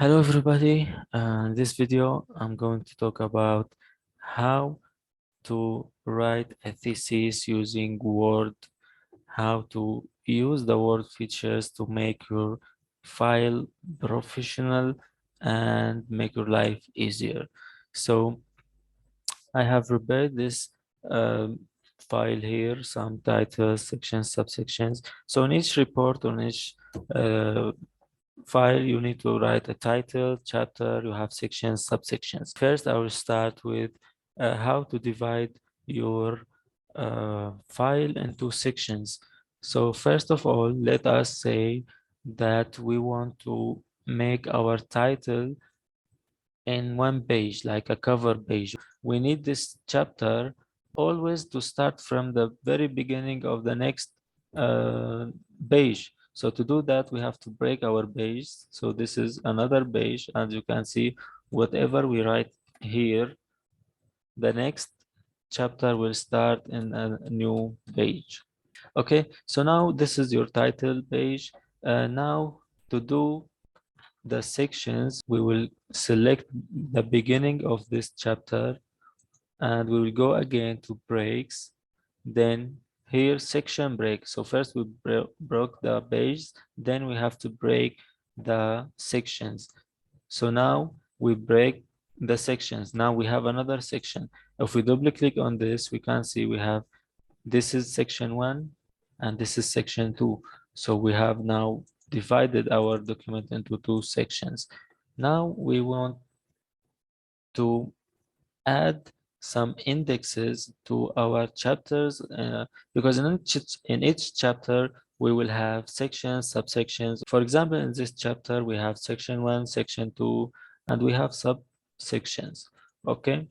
Hello everybody. In this video, I'm going to talk about how to write a thesis using Word, how to use the Word features to make your file professional and make your life easier. So I have prepared this file here, some titles, sections, subsections. So in each report, on each uh, file, you need to write a title, chapter, you have sections, subsections. First, I will start with how to divide your file into sections. So first of all, let us say that we want to make our title in one page, like a cover page. We need this chapter always to start from the very beginning of the next page. So to do that, we have to break our page. So this is another page. As you can see, whatever we write here, the next chapter will start in a new page. Okay, so now this is your title page. Now to do the sections, we will select the beginning of this chapter and we will go again to breaks. Then here section break. So first we broke the page, then we have to break the sections. So now we break the sections. Now we have another section. If we double click on this, we can see we have this is section 1 and this is section 2. So we have now divided our document into two sections. Now we want to add some indexes to our chapters because in each chapter we will have sections, subsections. For example, in this chapter we have section 1, section 2, and we have subsections. Okay,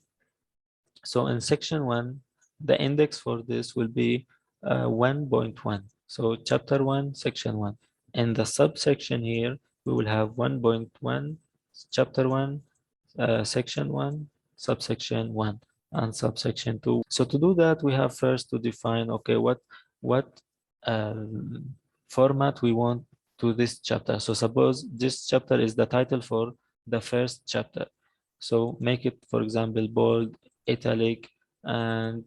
so in section 1, the index for this will be 1.1. So chapter 1, section 1. In the subsection here, we will have 1.1, chapter 1, section 1, subsection 1, and subsection 2. So to do that, we have first to define, okay, what format we want to this chapter. So suppose this chapter is the title for the first chapter. So make it, for example, bold, italic, and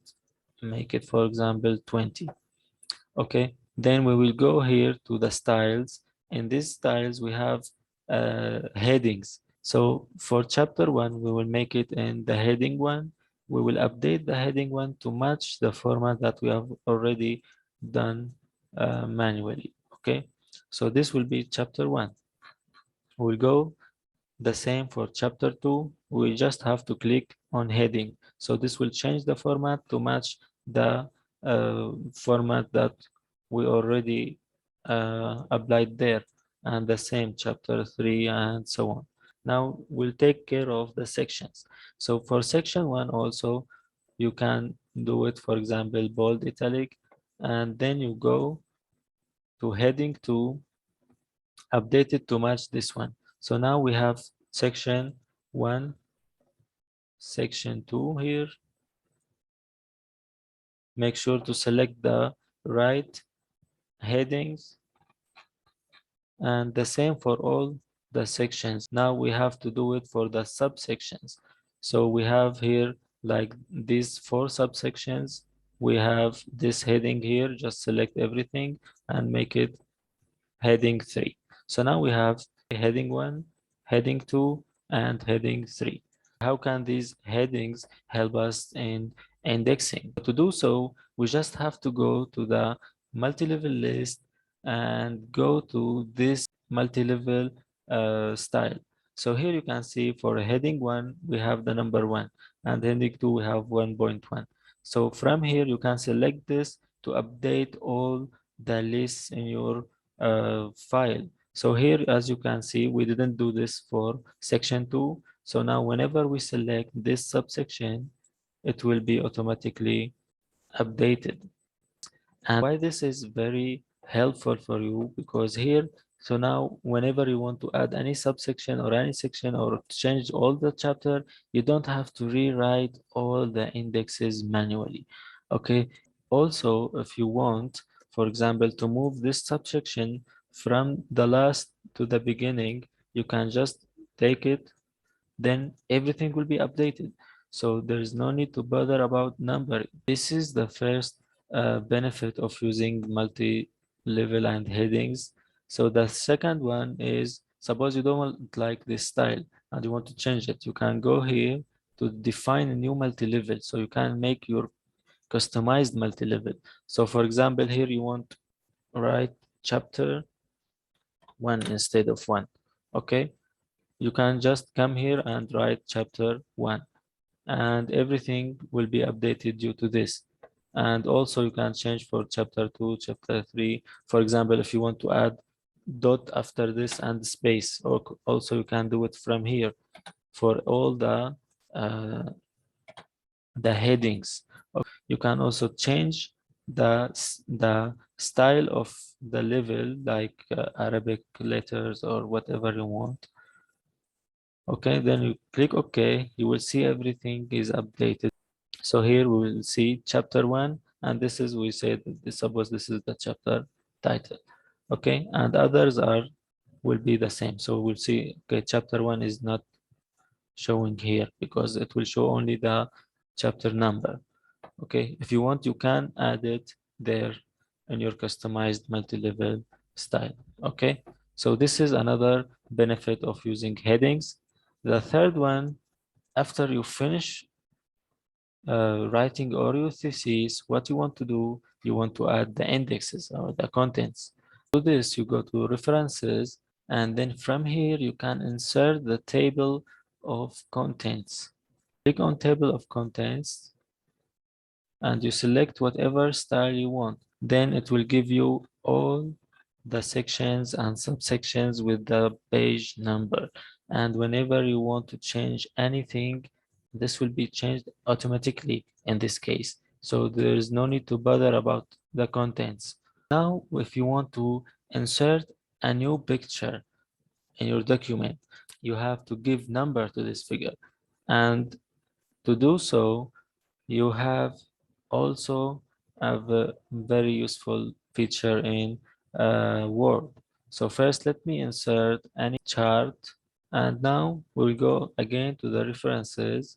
make it, for example, 20. Okay, then we will go here to the styles. In these styles, we have headings. So for chapter 1, we will make it in the heading 1. We will update the heading 1 to match the format that we have already done manually. Okay, so this will be chapter 1. We'll go the same for chapter 2. We just have to click on heading. So this will change the format to match the format that we already applied there, and the same chapter 3 and so on. Now we'll take care of the sections. So for section 1 also, you can do it, for example, bold, italic, and then you go to heading 2, update it to match this one. So now we have section 1, section 2 here. Make sure to select the right headings, and the same for all the sections. Now we have to do it for the subsections. So we have here like these 4 subsections. We have this heading here, just select everything and make it heading 3. So now we have heading 1, heading 2, and heading 3. How can these headings help us in indexing? To do so, we just have to go to the multi-level list and go to this multi-level style. So here you can see for heading 1, we have the number 1, and heading 2, we have 1.1. So from here, you can select this to update all the lists in your file. So here, as you can see, we didn't do this for section 2. So now whenever we select this subsection, it will be automatically updated. And why this is very helpful for you, because here, so now whenever you want to add any subsection or any section or change all the chapter, you don't have to rewrite all the indexes manually. Okay, also if you want, for example, to move this subsection from the last to the beginning, you can just take it, then everything will be updated. So there is no need to bother about numbering. This is the first benefit of using multi-level and headings. So the second one is, suppose you don't like this style and you want to change it, you can go here to define a new multi-level. So you can make your customized multi-level. So for example, here you want to write chapter 1 instead of 1. Okay, you can just come here and write chapter 1 and everything will be updated due to this. And also you can change for chapter 2, chapter 3. For example, if you want to add dot after this and space, or also you can do it from here for all uh, the headings. You can also change the style of the level, like Arabic letters or whatever you want. Okay, then you click OK, you will see everything is updated. So here we will see chapter 1, and this is, we said, suppose this is the chapter title. Okay, and others will be the same. So we'll see, okay, chapter 1 is not showing here because it will show only the chapter number. Okay, if you want, you can add it there in your customized multi-level style. Okay, so this is another benefit of using headings. The third one, after you finish writing all your thesis, what you want to do, you want to add the indexes or the contents. To do this, you go to references, and then from here you can insert the table of contents. Click on table of contents and you select whatever style you want. Then it will give you all the sections and subsections with the page number. And whenever you want to change anything, this will be changed automatically in this case. So there is no need to bother about the contents. Now, if you want to insert a new picture in your document, you have to give number to this figure. And to do so, you have also have a very useful feature in Word. So first, let me insert any chart. And now we'll go again to the references.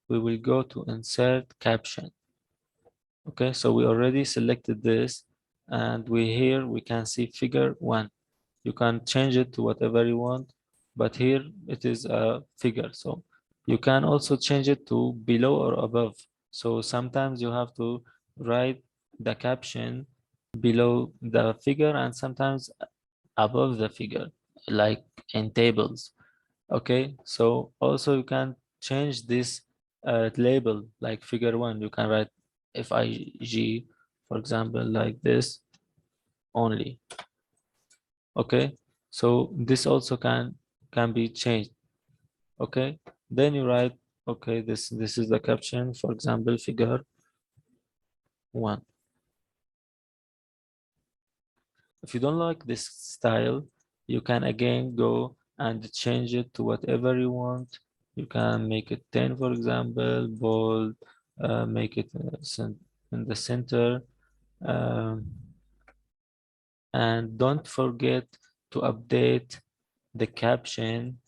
We will go to insert caption. Okay, so we already selected this, and here we can see figure 1. You can change it to whatever you want, but here it is a figure. So you can also change it to below or above. So sometimes you have to write the caption below the figure and sometimes above the figure, like in tables. Okay, so also you can change this label, like figure 1. You can write FIG, for example, like this only. Okay, so this also can be changed. Okay, then you write, okay, this is the caption, for example, figure 1. If you don't like this style, you can again go and change it to whatever you want. You can make it 10, for example, bold, make it in the center, um, and don't forget to update the caption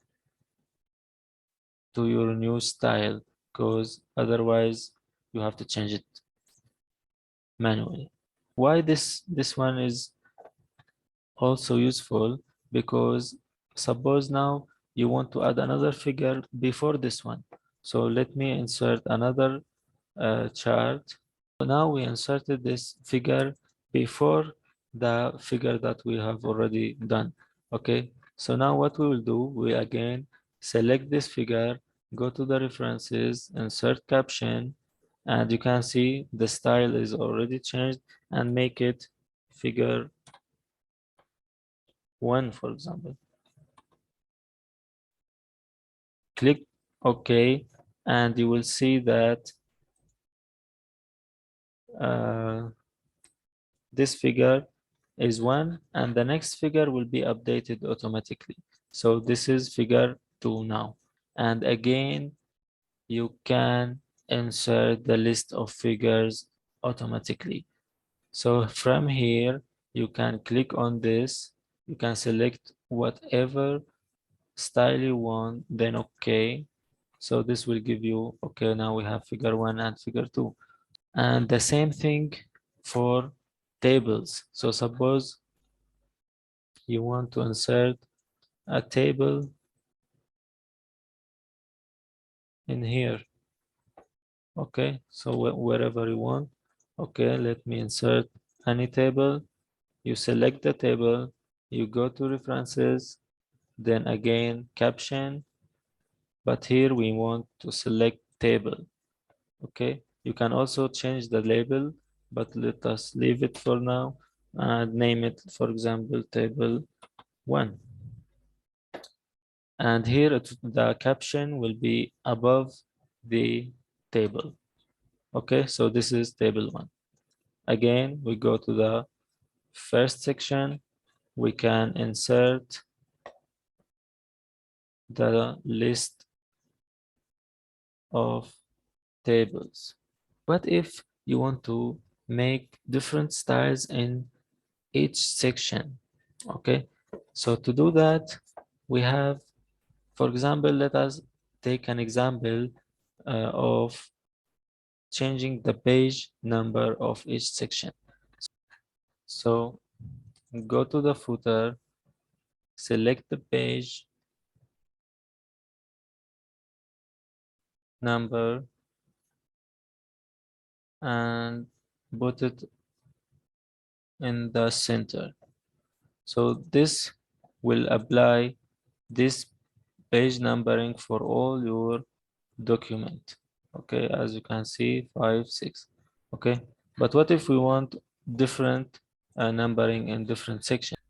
to your new style, because otherwise you have to change it manually. Why this one is also useful? Because suppose now you want to add another figure before this one. So let me insert another chart. So now we inserted this figure before the figure that we have already done. Okay, so now what we will do, we again select this figure, go to the references, insert caption, and you can see the style is already changed, and make it figure 1, for example. Click OK, and you will see that this figure is 1, and the next figure will be updated automatically. So this is figure 2 now. And again, you can insert the list of figures automatically. So from here, you can click on this, you can select whatever style you want, then okay. So this will give you, okay, now we have figure 1 and figure 2. And the same thing for tables. So suppose you want to insert a table in here. Okay, so wherever you want. Okay, let me insert any table. You select the table, you go to references, then again caption, but here we want to select table. Okay, you can also change the label, but let us leave it for now and name it, for example, table 1. And here the caption will be above the table. Okay, so this is table 1. Again, we go to the first section. We can insert the list of tables. What if you want to make different styles in each section? Okay, so to do that, we have, for example, let us take an example of changing the page number of each section. So go to the footer, select the page number and put it in the center. So this will apply this page numbering for all your document. Okay, as you can see, 5, 6. Okay, but what if we want different numbering in different sections?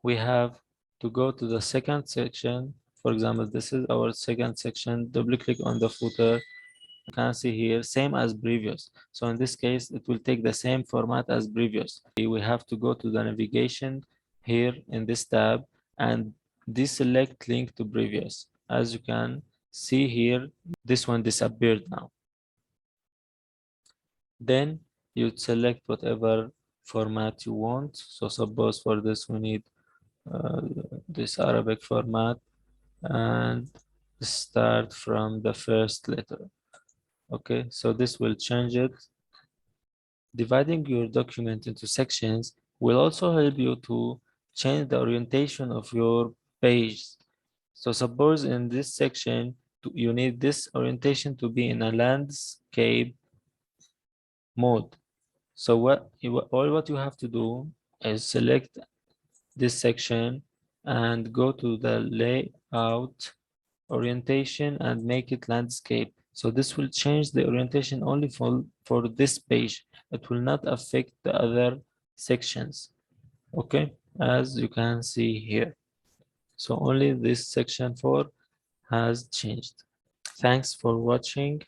We have to go to the second section. For example, this is our second section. Double click on the footer. You can see here, same as previous. So in this case, it will take the same format as previous. We have to go to the navigation here in this tab and deselect link to previous. As you can see here, this one disappeared now. Then you select whatever format you want. So suppose for this we need this Arabic format and start from the first letter. Okay, so this will change it. Dividing your document into sections will also help you to change the orientation of your page. So suppose in this section, you need this orientation to be in a landscape mode. So what you have to do is select this section and go to the layout orientation and make it landscape. So this will change the orientation only for this page. It will not affect the other sections. Okay, as you can see here. So only this section 4 has changed. Thanks for watching.